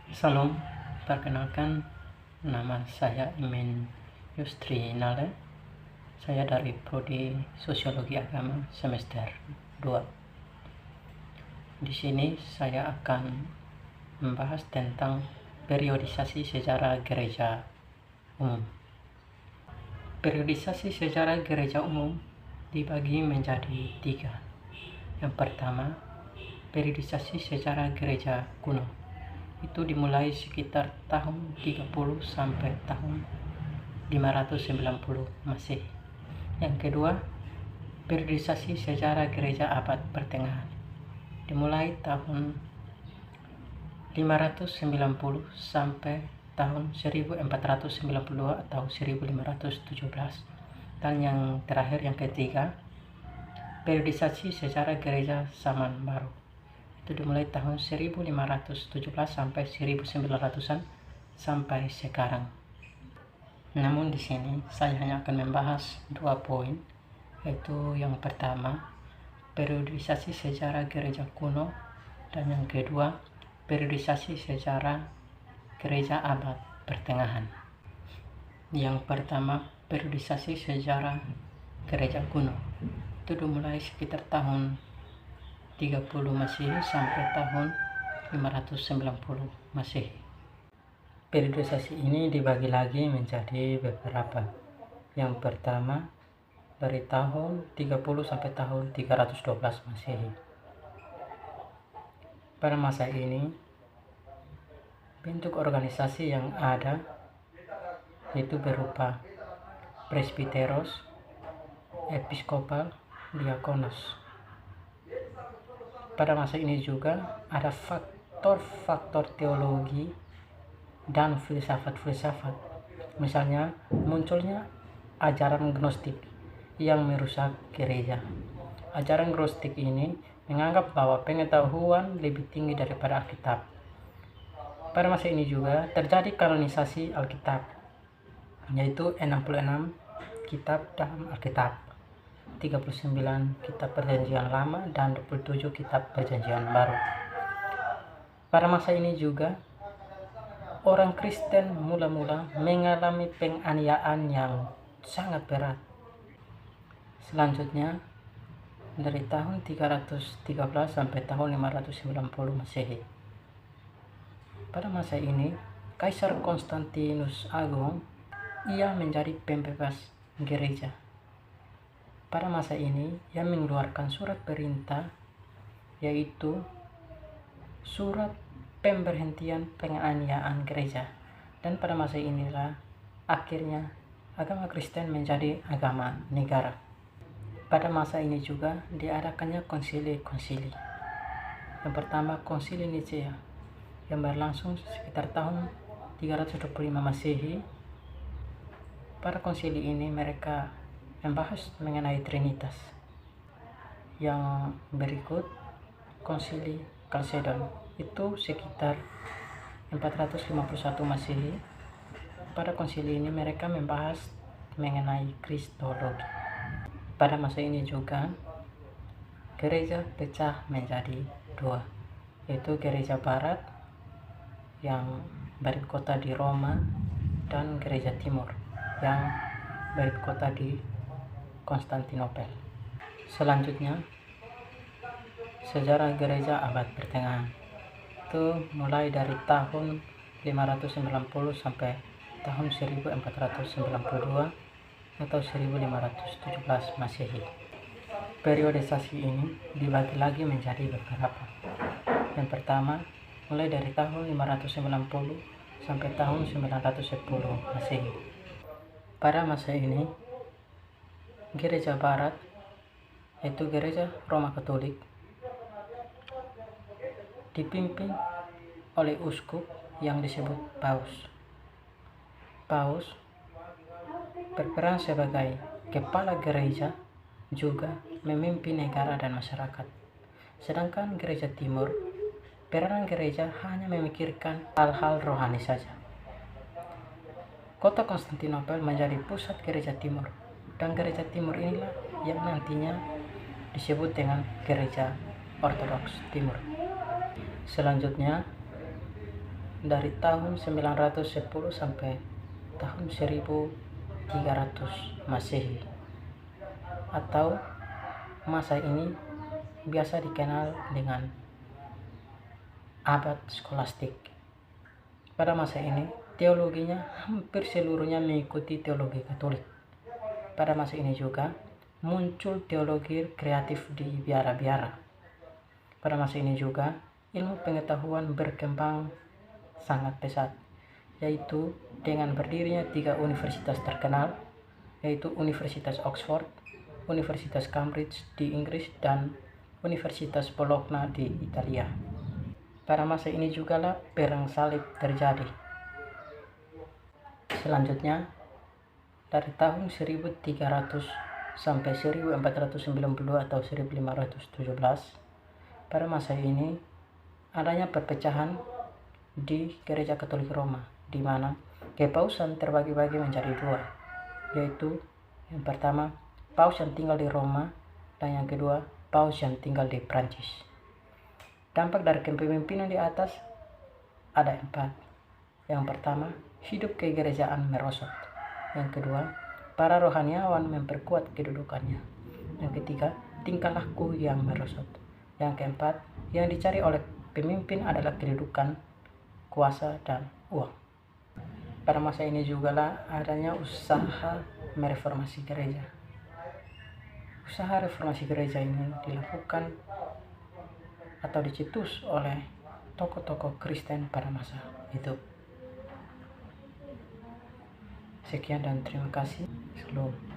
Salam, perkenalkan nama saya Imin Yustri Nale. Saya dari Prodi Sosiologi Agama semester 2. Di sini saya akan membahas tentang periodisasi sejarah gereja umum. Periodisasi sejarah gereja umum dibagi menjadi 3. Yang pertama, periodisasi sejarah gereja kuno. Itu dimulai sekitar tahun 30 sampai tahun 590 Masehi. Yang kedua, periodisasi sejarah gereja abad pertengahan. Dimulai tahun 590 sampai tahun 1492 atau 1517. Dan yang terakhir, yang ketiga, periodisasi sejarah gereja zaman baru. Itu dimulai tahun 1517 sampai 1900-an sampai sekarang. Namun di sini saya hanya akan membahas 2 poin, yaitu yang pertama, periodisasi sejarah gereja kuno, dan yang kedua, periodisasi sejarah gereja abad pertengahan. Yang pertama, periodisasi sejarah gereja kuno. Itu dimulai sekitar tahun 30 Masehi sampai tahun 590 Masehi. Periodisasi ini dibagi lagi menjadi beberapa. Yang pertama, dari tahun 30 sampai tahun 312 Masehi. Pada masa ini, bentuk organisasi yang ada yaitu berupa presbiteros, episkopal, diakonos. Pada masa ini juga ada faktor-faktor teologi dan filsafat-filsafat. Misalnya munculnya ajaran gnostik yang merusak gereja. Ajaran gnostik ini menganggap bahwa pengetahuan lebih tinggi daripada Alkitab. Pada masa ini juga terjadi kanonisasi Alkitab, yaitu 66 kitab dalam Alkitab, 39 kitab perjanjian lama dan 27 kitab perjanjian baru. Pada masa ini juga orang Kristen mula-mula mengalami penganiayaan yang sangat berat. Selanjutnya, dari tahun 313 sampai tahun 590 Masehi. Pada masa ini, Kaisar Konstantinus Agung ia menjadi pembebas gereja. Pada masa ini, ia mengeluarkan surat perintah, yaitu surat pemberhentian penganiayaan gereja. Dan pada masa inilah akhirnya agama Kristen menjadi agama negara. Pada masa ini juga diadakannya konsili-konsili. Yang pertama, konsili Nicea yang berlangsung sekitar tahun 325 Masehi. Pada konsili ini mereka membahas mengenai Trinitas. Yang berikut, konsili Kalsedon, itu sekitar 451 Masehi. Pada konsili ini mereka membahas mengenai Kristologi. Pada masa ini juga gereja pecah menjadi 2, yaitu gereja barat yang berkota di Roma dan gereja timur yang berkota di Konstantinopel. Selanjutnya, sejarah gereja abad pertengahan. Itu mulai dari tahun 590 sampai tahun 1492 atau 1517 Masehi. Periodisasi ini dibagi lagi menjadi beberapa. Yang pertama, mulai dari tahun 590 sampai tahun 910 Masehi. Pada masa ini, gereja barat, yaitu gereja Roma Katolik, dipimpin oleh uskup yang disebut paus. Paus berperan sebagai kepala gereja, juga memimpin negara dan masyarakat. Sedangkan gereja timur, peranan gereja hanya memikirkan hal-hal rohani saja. Kota Konstantinopel menjadi pusat gereja timur, dan gereja timur inilah yang nantinya disebut dengan gereja Ortodoks Timur. Selanjutnya, dari tahun 910 sampai tahun 1300 Masehi, atau masa ini biasa dikenal dengan abad skolastik. Pada masa ini teologinya hampir seluruhnya mengikuti teologi Katolik. Pada masa ini juga muncul teologi kreatif di biara-biara. Pada masa ini juga ilmu pengetahuan berkembang sangat pesat, yaitu dengan berdirinya 3 universitas terkenal, yaitu Universitas Oxford, Universitas Cambridge di Inggris, dan Universitas Bologna di Italia. Pada masa ini juga lah perang salib terjadi. Selanjutnya, dari tahun 1300 sampai 1492 atau 1517, pada masa ini adanya perpecahan di Gereja Katolik Roma, di mana kepausan terbagi-bagi menjadi 2, yaitu yang pertama paus yang tinggal di Roma, dan yang kedua paus yang tinggal di Prancis. Dampak dari kepemimpinan di atas ada 4. Yang pertama, hidup kegerejaan merosot. Yang kedua, para rohaniawan memperkuat kedudukannya. Yang ketiga, tingkah laku yang merosot. Yang keempat, yang dicari oleh pemimpin adalah kedudukan, kuasa, dan uang. Pada masa ini juga lah adanya usaha mereformasi gereja. Usaha reformasi gereja ini dilakukan atau dicetus oleh tokoh-tokoh Kristen pada masa itu. Sekian dan terima kasih. Shalom.